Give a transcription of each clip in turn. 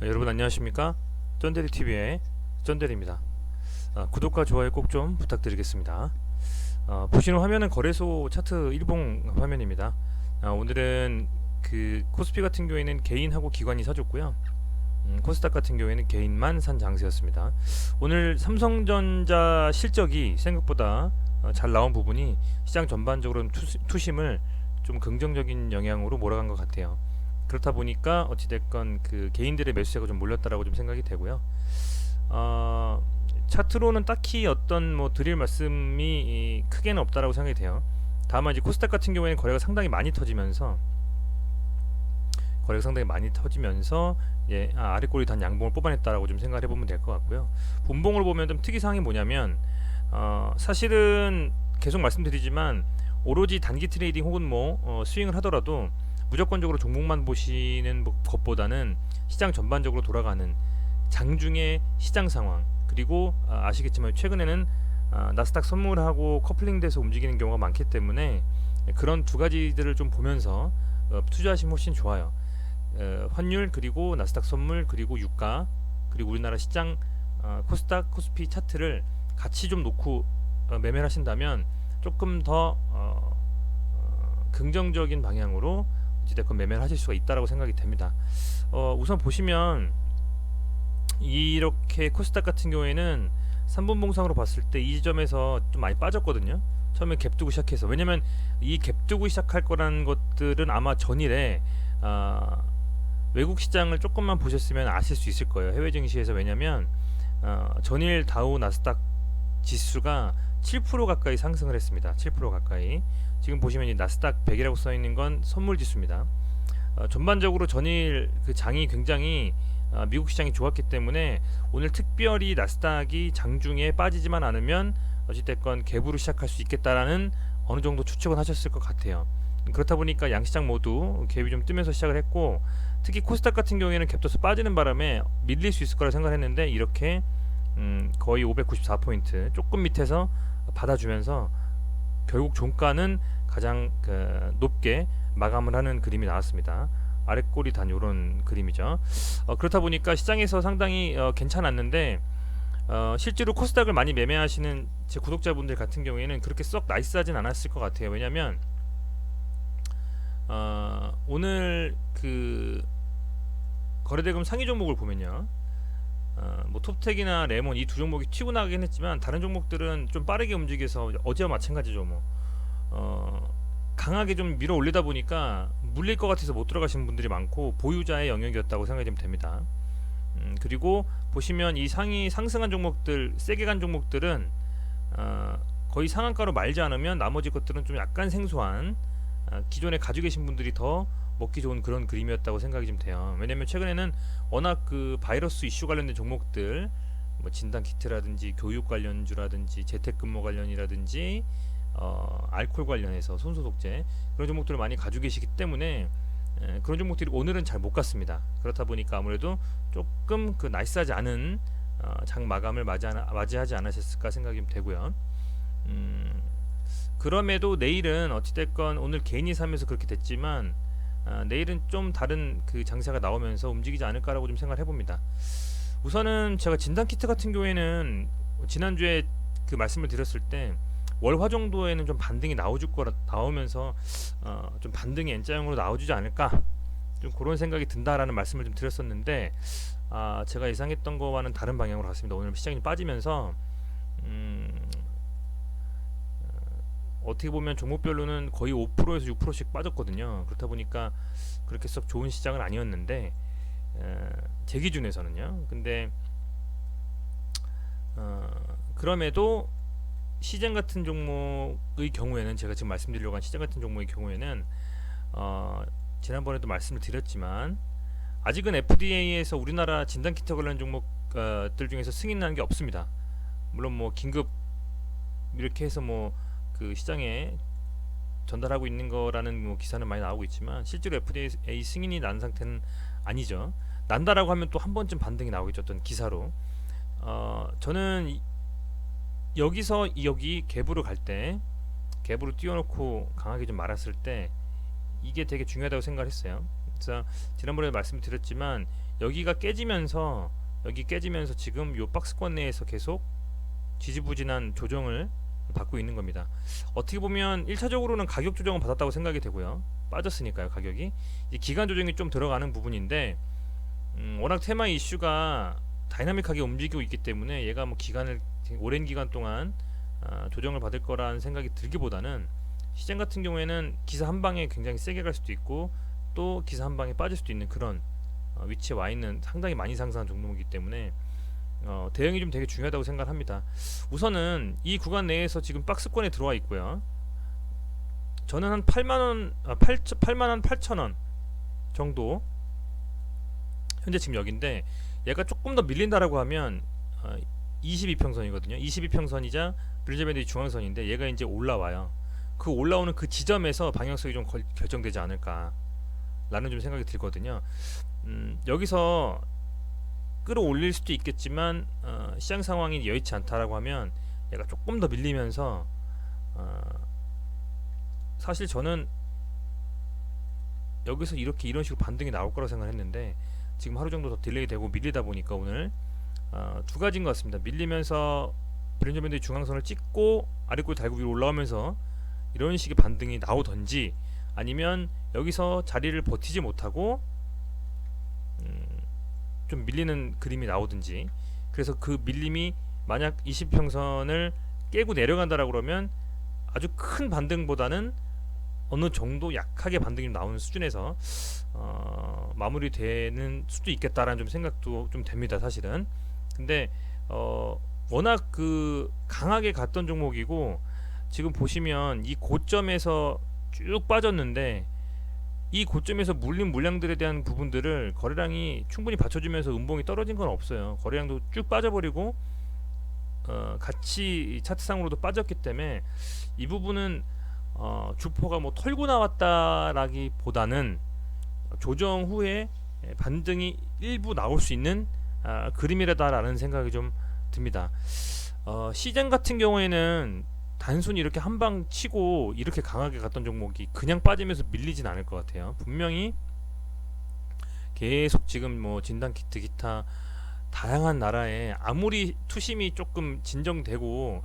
여러분 안녕하십니까? 쩐데리TV의 쩐데리입니다. 구독과 좋아요 꼭 좀 부탁드리겠습니다. 보시는 화면은 거래소 차트 일봉 화면입니다. 오늘은 그 코스피 같은 경우에는 개인하고 기관이 사줬고요. 코스닥 같은 경우에는 개인만 산 장세였습니다. 오늘 삼성전자 실적이 생각보다 잘 나온 부분이 시장 전반적으로 투심을 좀 긍정적인 영향으로 몰아간 것 같아요. 그렇다 보니까 어찌됐건 그 개인들의 매수세가 좀 몰렸다라고 좀 생각이 되고요. 어, 차트로는 딱히 어떤 뭐 드릴 말씀이 크게는 없다라고 생각이 돼요. 다만 이제 코스닥 같은 경우에는 거래가 상당히 많이 터지면서 예, 아랫골이 단 양봉을 뽑아냈다라고 좀 생각을 해보면 될 것 같고요. 분봉을 보면 좀 특이사항이 뭐냐면 사실은 계속 말씀드리지만 오로지 단기 트레이딩 혹은 뭐 스윙을 하더라도 무조건적으로 종목만 보시는 것보다는 시장 전반적으로 돌아가는 장중의 시장 상황, 그리고 아시겠지만 최근에는 나스닥 선물하고 커플링돼서 움직이는 경우가 많기 때문에 그런 두 가지들을 좀 보면서 투자하시면 훨씬 좋아요. 환율, 그리고 나스닥 선물, 그리고 유가, 그리고 우리나라 시장 코스닥 코스피 차트를 같이 좀 놓고 매매를 하신다면 조금 더 긍정적인 방향으로 어찌됐건 매매를 하실 수가 있다라고 생각이 됩니다. 우선 보시면 이렇게 코스닥 같은 경우에는 3분 봉상으로 봤을 때 이 지점에서 좀 많이 빠졌거든요. 처음에 갭 두고 시작해서, 왜냐면 이 갭 두고 시작할 거라는 것들은 아마 전일에 외국 시장을 조금만 보셨으면 아실 수 있을 거예요. 해외 증시에서. 왜냐면 전일 다우 나스닥 지수가 7% 가까이 상승을 했습니다. 7% 가까이. 지금 보시면 이 나스닥 100이라고 써 있는 건 선물 지수입니다. 전반적으로 전일 그 장이 굉장히 미국 시장이 좋았기 때문에 오늘 특별히 나스닥이 장중에 빠지지만 않으면 어찌됐건 갭으로 시작할 수 있겠다라는 어느 정도 추측은 하셨을 것 같아요. 그렇다 보니까 양시장 모두 갭이 좀 뜨면서 시작을 했고, 특히 코스닥 같은 경우에는 갭 떠서 빠지는 바람에 밀릴 수 있을 거라 생각했는데 이렇게 거의 594포인트 조금 밑에서 받아주면서 결국 종가는 가장 높게 마감을 하는 그림이 나왔습니다. 아랫골이 단 요런 그림이죠. 그렇다 보니까 시장에서 상당히 괜찮았는데 실제로 코스닥을 많이 매매하시는 제 구독자분들 같은 경우에는 그렇게 썩 나이스하진 않았을 것 같아요. 왜냐면 오늘 그 거래대금 상위 종목을 보면요, 뭐 톱텍이나 레몬 이 두 종목이 튀고 나가긴 했지만 다른 종목들은 좀 빠르게 움직여서 어제와 마찬가지죠. 뭐 강하게 좀 밀어 올리다 보니까 물릴 것 같아서 못 들어가신 분들이 많고 보유자의 영역이었다고 생각이 좀 됩니다. 그리고 보시면 이 상위 상승한 종목들, 세게 간 종목들은 거의 상한가로 말지 않으면 나머지 것들은 좀 약간 생소한 기존에 가지고 계신 분들이 더 먹기 좋은 그런 그림이었다고 생각이 좀 돼요. 왜냐면 최근에는 워낙 그 바이러스 이슈 관련된 종목들, 뭐 진단 키트라든지 교육 관련주라든지 재택근무 관련이라든지 알코올 관련해서 손소독제, 그런 종목들을 많이 가지고 계시기 때문에 그런 종목들이 오늘은 잘 못 갔습니다. 그렇다 보니까 아무래도 조금 그 나이스하지 않은 장 마감을 맞이하지 않으셨을까 생각이 좀 되고요. 그럼에도 내일은 어찌됐건 오늘 개인이 사면서 그렇게 됐지만 내일은 좀 다른 그 장세가 나오면서 움직이지 않을까라고 좀 생각을 해봅니다. 우선은 제가 진단 키트 같은 경우에는 지난주에 그 말씀을 드렸을 때 월화 정도에는 좀 반등이 나오줄 거라, 나오면서 좀 반등이 N자형으로 나와주지 않을까, 좀 그런 생각이 든다라는 말씀을 좀 드렸었는데 제가 예상했던 거와는 다른 방향으로 갔습니다. 오늘 시장이 빠지면서 어떻게 보면 종목별로는 거의 5%에서 6%씩 빠졌거든요. 그렇다 보니까 그렇게 썩 좋은 시장은 아니었는데 제 기준에서는요. 근데 그럼에도 시장 같은 종목의 경우에는, 제가 지금 말씀드리려고 한 시장 같은 종목의 경우에는 지난번에도 말씀을 드렸지만 아직은 FDA에서 우리나라 진단키트 관련 종목들 중에서 승인 나는 게 없습니다. 물론 뭐 긴급 이렇게 해서 뭐 그 시장에 전달하고 있는 거라는 뭐 기사는 많이 나오고 있지만 실제로 FDA 승인이 난 상태는 아니죠. 난다라고 하면 또 한 번쯤 반등이 나오겠죠. 어떤 기사로. 저는 여기서 여기 갭으로 갈 때, 갭으로 띄워놓고 강하게 좀 말았을 때 이게 되게 중요하다고 생각을 했어요. 그래서 지난번에 말씀드렸지만 여기가 깨지면서 지금 요 박스권 내에서 계속 지지부진한 조정을 받고 있는 겁니다. 어떻게 보면 1차적으로는 가격 조정을 받았다고 생각이 되고요. 빠졌으니까요, 가격이. 이제 기간 조정이 좀 들어가는 부분인데 워낙 테마 이슈가 다이나믹하게 움직이고 있기 때문에 얘가 뭐 기간을 오랜 기간 동안 조정을 받을 거라는 생각이 들기보다는 시장 같은 경우에는 기사 한 방에 굉장히 세게 갈 수도 있고 또 기사 한 방에 빠질 수도 있는 그런 위치에 와 있는 상당히 많이 상승한 종목이기 때문에 대응이 좀 되게 중요하다고 생각합니다. 우선은 이 구간 내에서 지금 박스권에 들어와 있고요. 저는 한 8만 8천 원 정도 현재 지금 여기인데 얘가 조금 더 밀린다라고 하면 22평선이거든요. 22평선이자 브리즈밴드의 중앙선인데 얘가 이제 올라와요. 그 올라오는 그 지점에서 방향성이 좀 결정되지 않을까 라는 좀 생각이 들거든요. 여기서 끌어올릴 수도 있겠지만 시장 상황이 여의치 않다라고 하면 얘가 조금 더 밀리면서 사실 저는 여기서 이런 식으로 반등이 나올 거라고 생각했는데 지금 하루 정도 더 딜레이 되고 밀리다 보니까 오늘 두 가지인 것 같습니다. 밀리면서 브랜드밴드 중앙선을 찍고 아래골 달고 위로 올라오면서 이런 식의 반등이 나오던지 아니면 여기서 자리를 버티지 못하고 좀 밀리는 그림이 나오든지 그래서 그 밀림이 만약 20평선을 깨고 내려간다라고 그러면 아주 큰 반등보다는 어느 정도 약하게 반등이 나오는 수준에서 마무리되는 수도 있겠다라는 좀 생각도 좀 됩니다. 사실은. 근데 워낙 그 강하게 갔던 종목이고 지금 보시면 이 고점에서 쭉 빠졌는데 이 고점에서 물린 물량들에 대한 부분들을 거래량이 충분히 받쳐주면서 음봉이 떨어진 건 없어요. 거래량도 쭉 빠져버리고 같이 차트상으로도 빠졌기 때문에 이 부분은 주포가 뭐 털고 나왔다라기보다는 조정 후에 반등이 일부 나올 수 있는 그림이라다라는 생각이 좀 듭니다. 시장 같은 경우에는 단순히 이렇게 한 방 치고 이렇게 강하게 갔던 종목이 그냥 빠지면서 밀리진 않을 것 같아요. 분명히 계속 지금 뭐 진단키트 기타 다양한 나라에 아무리 투심이 조금 진정되고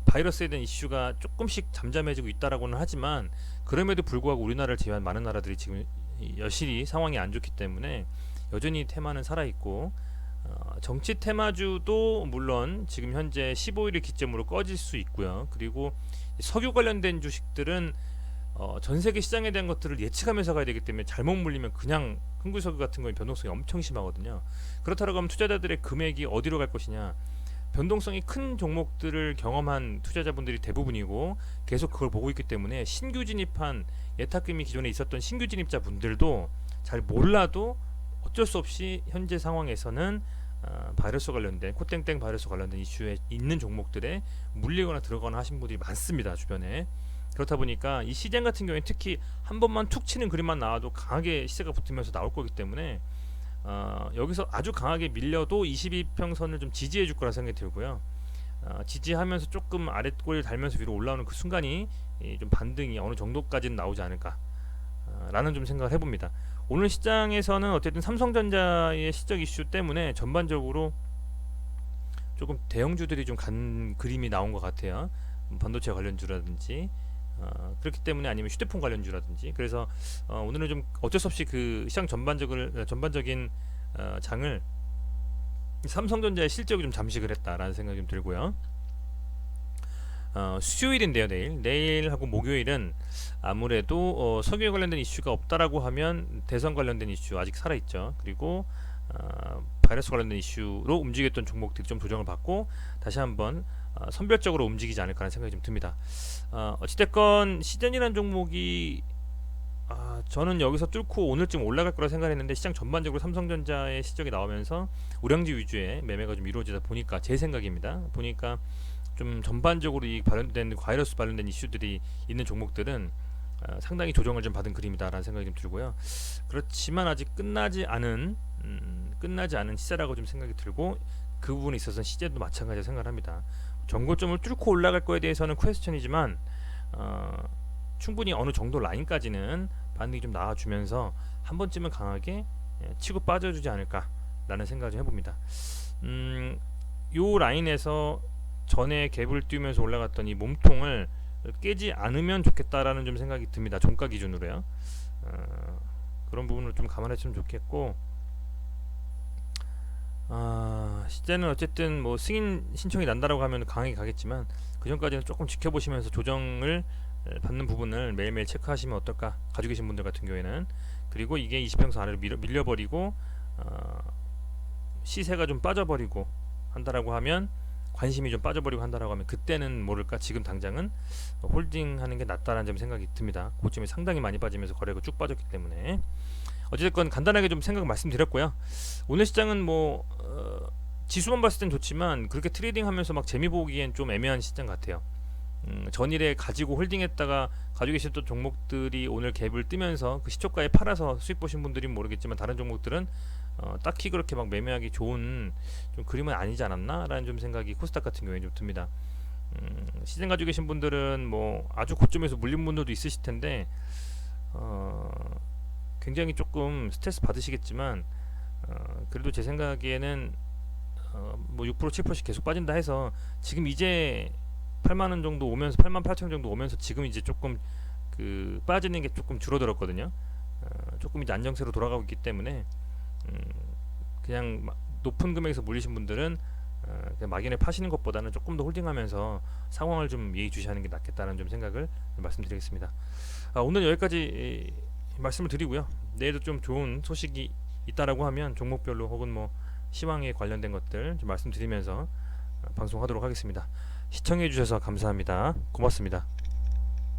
바이러스에 대한 이슈가 조금씩 잠잠해지고 있다라고는 하지만 그럼에도 불구하고 우리나라를 제외한 많은 나라들이 지금 여실히 상황이 안 좋기 때문에 여전히 테마는 살아있고 정치 테마주도 물론 지금 현재 15일을 기점으로 꺼질 수 있고요. 그리고 석유 관련된 주식들은 전 세계 시장에 대한 것들을 예측하면서 가야 되기 때문에 잘못 물리면 그냥 흥구석유 같은 거에 변동성이 엄청 심하거든요. 그렇다고 하면 투자자들의 금액이 어디로 갈 것이냐, 변동성이 큰 종목들을 경험한 투자자분들이 대부분이고 계속 그걸 보고 있기 때문에 신규 진입한 예탁금이 기존에 있었던 신규 진입자 분들도 잘 몰라도 어쩔 수 없이 현재 상황에서는 바이러스 관련된 코땡땡 바이러스 관련된 이슈에 있는 종목들에 물리거나 들어가거나 하신 분들이 많습니다. 주변에. 그렇다 보니까 이 시장 같은 경우에 특히 한 번만 툭 치는 그림만 나와도 강하게 시세가 붙으면서 나올 거기 때문에 여기서 아주 강하게 밀려도 22평선을 좀 지지해 줄 거라 생각이 들고요. 지지하면서 조금 아랫골 달면서 위로 올라오는 그 순간이 좀 반등이 어느 정도까지는 나오지 않을까 라는 좀 생각을 해봅니다. 오늘 시장에서는 어쨌든 삼성전자의 시적 이슈 때문에 전반적으로 조금 대형주들이 좀 간 그림이 나온 것 같아요. 반도체 관련주라든지 그렇기 때문에 아니면 휴대폰 관련주라든지 그래서 오늘은 좀 어쩔 수 없이 그 시장 전반적인 장을 삼성전자의 실적이 좀 잠식을 했다라는 생각이 좀 들고요. 수요일인데요. 내일하고 목요일은 아무래도 석유에 관련된 이슈가 없다라고 하면 대선 관련된 이슈 아직 살아있죠. 그리고 바이러스 관련된 이슈로 움직였던 종목들이 좀 조정을 받고 다시 한번 선별적으로 움직이지 않을까 하는 생각이 좀 듭니다. 어찌됐건 시전이라는 종목이 저는 여기서 뚫고 오늘쯤 올라갈 거라 생각했는데 시장 전반적으로 삼성전자의 실적이 나오면서 우량주 위주의 매매가 좀 이루어지다 보니까 제 생각입니다. 보니까 좀 전반적으로 이 관련된 바이러스 관련된 이슈들이 있는 종목들은 상당히 조정을 좀 받은 그림이다라는 생각이 좀 들고요. 그렇지만 아직 끝나지 않은 시세라고 좀 생각이 들고 그 부분에 있어서는 시제도 마찬가지로 생각합니다. 전고점을 뚫고 올라갈 거에 대해서는 퀘스천이지만 충분히 어느 정도 라인까지는 반등이 좀 나와주면서 한 번쯤은 강하게 치고 빠져주지 않을까라는 생각을 좀 해봅니다. 요 라인에서 전에 갭을 띄우면서 올라갔던 이 몸통을 깨지 않으면 좋겠다라는 좀 생각이 듭니다. 종가 기준으로요. 그런 부분을 좀 감안했으면 좋겠고, 시제는 어쨌든 뭐 승인 신청이 난다라고 하면 강하게 가겠지만 그 전까지는 조금 지켜보시면서 조정을 받는 부분을 매일매일 체크하시면 어떨까, 가지고 계신 분들 같은 경우에는. 그리고 이게 20평선 아래로 밀려버리고 시세가 좀 빠져버리고 한다라고 하면, 관심이 좀 빠져버리고 한다라고 하면, 그때는 모를까 지금 당장은 홀딩하는 게 낫다라는 점 생각이 듭니다. 고점이 상당히 많이 빠지면서 거래가 쭉 빠졌기 때문에. 어쨌든 간단하게 좀 생각 말씀드렸고요. 오늘 시장은 뭐 지수만 봤을 땐 좋지만 그렇게 트레이딩하면서 막 재미 보기엔 좀 애매한 시장 같아요. 전일에 가지고 홀딩했다가 가지고 계셨던 종목들이 오늘 갭을 뜨면서 그 시초가에 팔아서 수익 보신 분들이 모르겠지만, 다른 종목들은 딱히 그렇게 막 매매하기 좋은 좀 그림은 아니지 않았나라는 좀 생각이 코스닥 같은 경우에 좀 듭니다. 시장 가지고 계신 분들은 뭐 아주 고점에서 물린 분들도 있으실 텐데 굉장히 조금 스트레스 받으시겠지만, 그래도 제 생각에는 뭐 6% 7%씩 계속 빠진다 해서 지금 이제 8만원 정도 오면서 8만 8천 정도 오면서 지금 이제 조금 그 빠지는 게 조금 줄어들었거든요. 조금 이제 안정세로 돌아가고 있기 때문에 그냥 높은 금액에서 물리신 분들은 그냥 막연히 파시는 것보다는 조금 더 홀딩하면서 상황을 좀 예의주시하는 게 낫겠다는 좀 생각을 말씀드리겠습니다. 오늘 여기까지 말씀을 드리고요. 내일도 좀 좋은 소식이 있다라고 하면 종목별로 혹은 뭐 시황에 관련된 것들 좀 말씀드리면서 방송하도록 하겠습니다. 시청해 주셔서 감사합니다. 고맙습니다.